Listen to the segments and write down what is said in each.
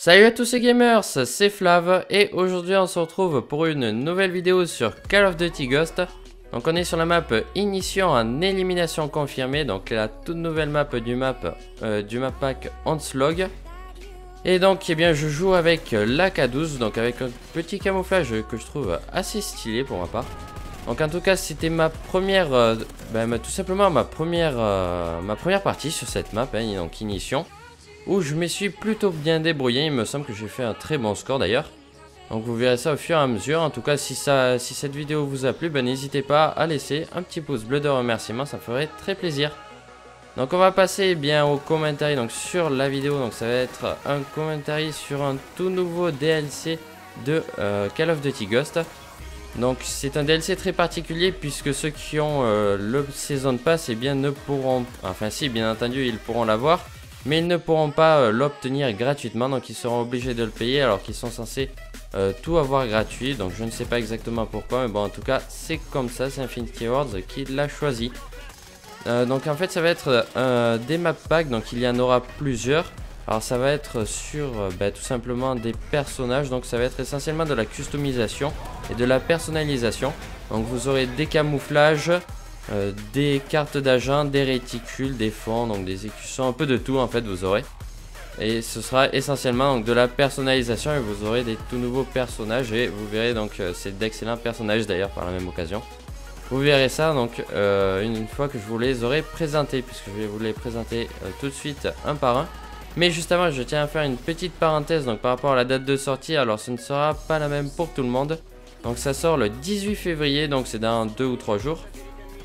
Salut à tous les gamers, c'est Flav et aujourd'hui on se retrouve pour une nouvelle vidéo sur Call of Duty Ghost. Donc on est sur la map Initiation en élimination confirmée, donc la toute nouvelle map du map pack Onslaught. Et donc eh bien je joue avec l'AK-12, donc avec un petit camouflage que je trouve assez stylé pour ma part. Donc en tout cas c'était ma première, tout simplement ma première partie sur cette map, donc Initiation. Où je me suis plutôt bien débrouillé, il me semble que j'ai fait un très bon score d'ailleurs. Donc vous verrez ça au fur et à mesure. En tout cas si cette vidéo vous a plu, n'hésitez pas à laisser un petit pouce bleu de remerciement, ça me ferait très plaisir. Donc on va passer au commentaire donc sur la vidéo. Donc ça va être un commentaire sur un tout nouveau DLC de Call of Duty Ghost. Donc c'est un DLC très particulier puisque ceux qui ont le Season Pass ne pourront, enfin si bien entendu ils pourront l'avoir. Mais ils ne pourront pas l'obtenir gratuitement, donc ils seront obligés de le payer alors qu'ils sont censés tout avoir gratuit. Donc je ne sais pas exactement pourquoi, mais bon en tout cas c'est comme ça, c'est Infinity Ward's qui l'a choisi. Donc en fait ça va être des map packs, donc il y en aura plusieurs. Alors ça va être sur tout simplement des personnages, donc ça va être essentiellement de la customisation et de la personnalisation. Donc vous aurez des camouflages, des cartes d'agents, des réticules, des fonds, donc des écussons, un peu de tout en fait vous aurez. Et ce sera essentiellement donc de la personnalisation et vous aurez des tout nouveaux personnages et vous verrez donc c'est d'excellents personnages d'ailleurs par la même occasion. Vous verrez ça donc une fois que je vous les aurai présentés, puisque je vais vous les présenter tout de suite un par un. Mais juste avant je tiens à faire une petite parenthèse donc par rapport à la date de sortie. Alors ce ne sera pas la même pour tout le monde. Donc ça sort le 18 février, donc c'est dans 2 ou 3 jours.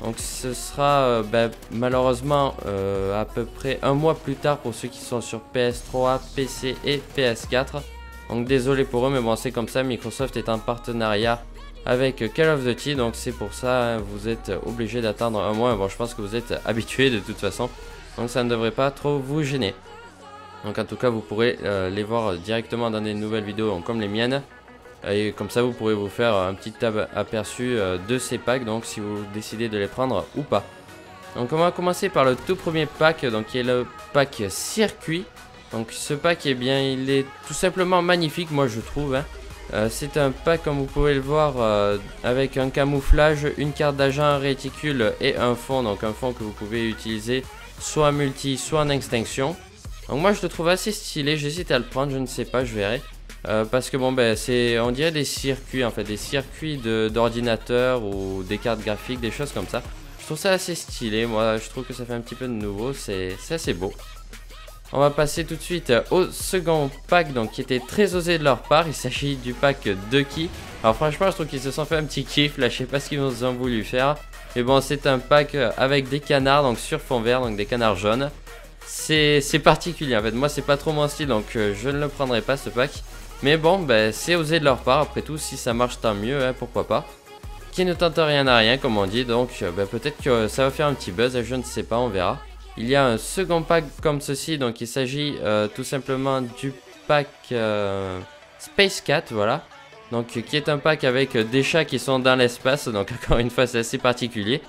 Donc ce sera malheureusement à peu près un mois plus tard pour ceux qui sont sur PS3, PC et PS4. Donc désolé pour eux mais bon c'est comme ça, Microsoft est en partenariat avec Call of Duty. Donc c'est pour ça vous êtes obligé d'attendre un mois. Bon je pense que vous êtes habitués de toute façon. Donc ça ne devrait pas trop vous gêner. Donc en tout cas vous pourrez les voir directement dans des nouvelles vidéos donc, comme les miennes. Et comme ça vous pourrez vous faire un petit aperçu de ces packs, donc si vous décidez de les prendre ou pas. Donc on va commencer par le tout premier pack, donc qui est le pack circuit. Donc ce pack il est tout simplement magnifique moi je trouve. C'est un pack comme vous pouvez le voir avec un camouflage, une carte d'agent, un réticule et un fond. Donc un fond que vous pouvez utiliser soit en multi soit en extinction. Donc moi je le trouve assez stylé, j'hésite à le prendre, je ne sais pas, je verrai. Parce que bon c'est on dirait des circuits en fait, des circuits d'ordinateur ou des cartes graphiques, des choses comme ça. Je trouve ça assez stylé, moi je trouve que ça fait un petit peu de nouveau, c'est assez beau. On va passer tout de suite au second pack donc qui était très osé de leur part, il s'agit du pack Ducky. Alors franchement je trouve qu'ils se sont fait un petit kiff là, je sais pas ce qu'ils ont voulu faire. Mais bon c'est un pack avec des canards donc sur fond vert, donc des canards jaunes. C'est particulier en fait, moi c'est pas trop mon style donc je ne le prendrai pas ce pack. Mais bon, c'est osé de leur part, après tout, si ça marche tant mieux, pourquoi pas. Qui ne tente rien à rien, comme on dit, donc peut-être que ça va faire un petit buzz, je ne sais pas, on verra. Il y a un second pack comme ceci, donc il s'agit tout simplement du pack Space Cat, voilà. Donc qui est un pack avec des chats qui sont dans l'espace, donc encore une fois c'est assez particulier.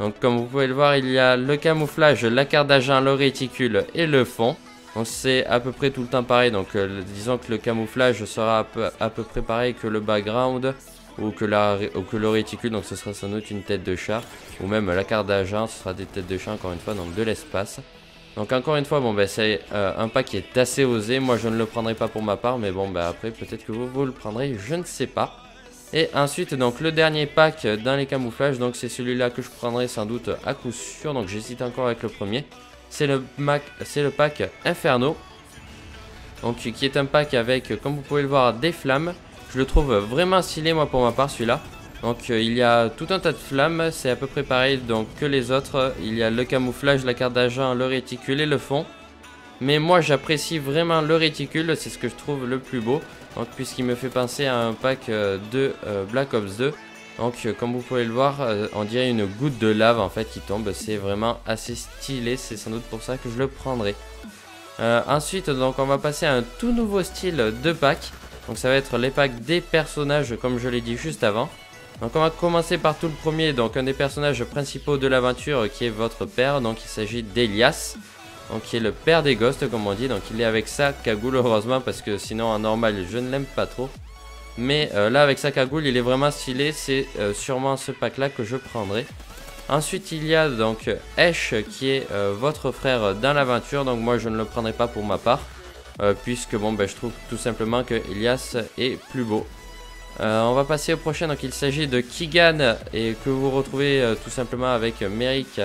Donc comme vous pouvez le voir, il y a le camouflage, la carte d'agent, le réticule et le fond. Donc c'est à peu près tout le temps pareil, donc disons que le camouflage sera à peu près pareil que le background ou que le réticule, donc ce sera sans doute une tête de chat, ou même la carte d'agent, ce sera des têtes de chat encore une fois, donc de l'espace. Donc encore une fois, c'est un pack qui est assez osé, moi je ne le prendrai pas pour ma part, mais bon après peut-être que vous le prendrez, je ne sais pas. Et ensuite donc le dernier pack dans les camouflages, donc c'est celui-là que je prendrai sans doute à coup sûr, donc j'hésite encore avec le premier. C'est le pack Inferno, donc qui est un pack avec, comme vous pouvez le voir, des flammes. Je le trouve vraiment stylé moi pour ma part celui-là. Donc il y a tout un tas de flammes, c'est à peu près pareil donc, que les autres. Il y a le camouflage, la carte d'agent, le réticule et le fond. Mais moi j'apprécie vraiment le réticule, c'est ce que je trouve le plus beau. Donc puisqu'il me fait penser à un pack de Black Ops 2. Donc comme vous pouvez le voir, on dirait une goutte de lave en fait qui tombe, c'est vraiment assez stylé, c'est sans doute pour ça que je le prendrai. Ensuite donc on va passer à un tout nouveau style de pack. Donc ça va être les packs des personnages comme je l'ai dit juste avant. Donc on va commencer par tout le premier, donc un des personnages principaux de l'aventure qui est votre père, donc il s'agit d'Elias. donc qui est le père des ghosts comme on dit. Donc il est avec sa cagoule heureusement, parce que sinon en normal je ne l'aime pas trop. Mais là avec sa cagoule il est vraiment stylé, c'est sûrement ce pack là que je prendrai. Ensuite il y a donc Ash qui est votre frère dans l'aventure, donc moi je ne le prendrai pas pour ma part. Puisque bon je trouve tout simplement que Elias est plus beau. On va passer au prochain, donc il s'agit de Keegan et que vous retrouvez tout simplement avec Merrick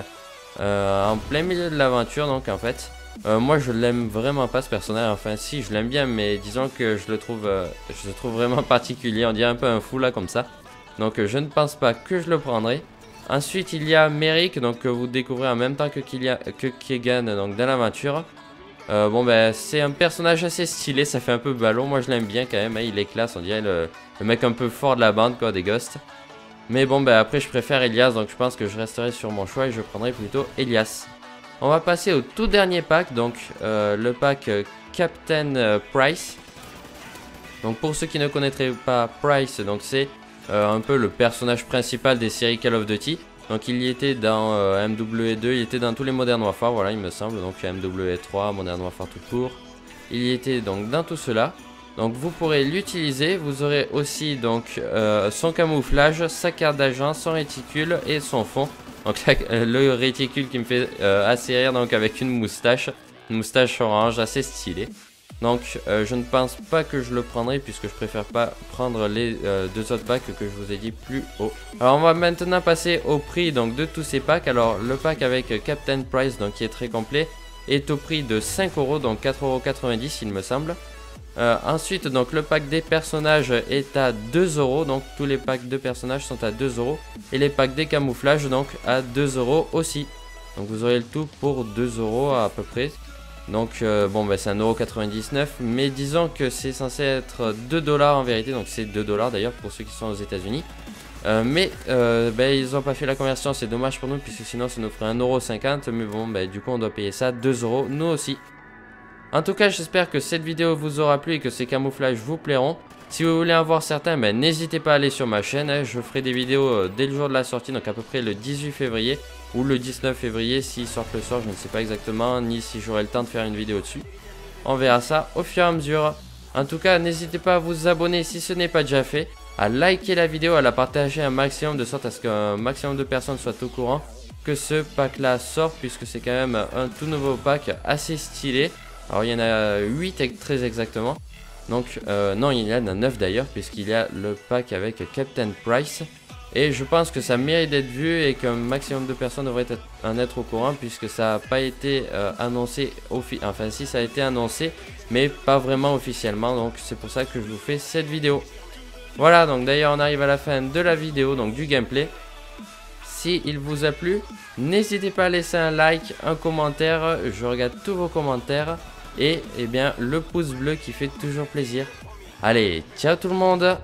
en plein milieu de l'aventure. Donc en fait moi je l'aime vraiment pas ce personnage, enfin si je l'aime bien mais disons que je le trouve vraiment particulier, on dirait un peu un fou là comme ça. Donc je ne pense pas que je le prendrai. Ensuite il y a Merrick, donc que vous découvrez en même temps que Keegan donc dans l'aventure. C'est un personnage assez stylé, ça fait un peu ballon, moi je l'aime bien quand même, hein, il est classe, on dirait le mec un peu fort de la bande quoi, des ghosts. Mais après je préfère Elias, donc je pense que je resterai sur mon choix et je prendrai plutôt Elias. On va passer au tout dernier pack, donc le pack Captain Price. Donc pour ceux qui ne connaîtraient pas Price, donc c'est un peu le personnage principal des séries Call of Duty. Donc il y était dans MW2, il était dans tous les Modern Warfare, voilà il me semble, donc MW3, Modern Warfare tout court. Il y était donc dans tout cela. Donc vous pourrez l'utiliser, vous aurez aussi donc son camouflage, sa carte d'agent, son réticule et son fond. Donc le réticule qui me fait assez rire, donc avec une moustache orange assez stylée. Donc je ne pense pas que je le prendrai puisque je préfère pas prendre les deux autres packs que je vous ai dit plus haut. Alors on va maintenant passer au prix donc de tous ces packs. Alors le pack avec Captain Price, donc qui est très complet, est au prix de 5 €, donc 4,90 € il me semble. Ensuite donc le pack des personnages est à 2 €, donc tous les packs de personnages sont à 2 € et les packs des camouflages donc à 2 € aussi. Donc vous aurez le tout pour 2 € à peu près. Donc c'est 1,99 €, mais disons que c'est censé être 2 $ en vérité, donc c'est 2 $ d'ailleurs pour ceux qui sont aux États-Unis. Ils n'ont pas fait la conversion, c'est dommage pour nous puisque sinon ça nous ferait 1,50 €, mais du coup on doit payer ça 2 € nous aussi. En tout cas j'espère que cette vidéo vous aura plu et que ces camouflages vous plairont. Si vous voulez en voir certains, n'hésitez pas à aller sur ma chaîne, hein. Je ferai des vidéos dès le jour de la sortie, donc à peu près le 18 février. Ou le 19 février s'ils sortent le soir, je ne sais pas exactement, ni si j'aurai le temps de faire une vidéo dessus. On verra ça au fur et à mesure. En tout cas, n'hésitez pas à vous abonner si ce n'est pas déjà fait, à liker la vidéo, à la partager un maximum de sorte à ce qu'un maximum de personnes soient au courant que ce pack là sort, puisque c'est quand même un tout nouveau pack assez stylé. Alors il y en a 8 très exactement. Donc non, il y en a 9 d'ailleurs, puisqu'il y a le pack avec Captain Price. Et je pense que ça mérite d'être vu et qu'un maximum de personnes devraient en être au courant puisque ça n'a pas été annoncé, enfin si ça a été annoncé mais pas vraiment officiellement, donc c'est pour ça que je vous fais cette vidéo. Voilà, donc d'ailleurs on arrive à la fin de la vidéo, donc du gameplay. Si il vous a plu, n'hésitez pas à laisser un like, un commentaire, je regarde tous vos commentaires et le pouce bleu qui fait toujours plaisir. Allez, ciao tout le monde!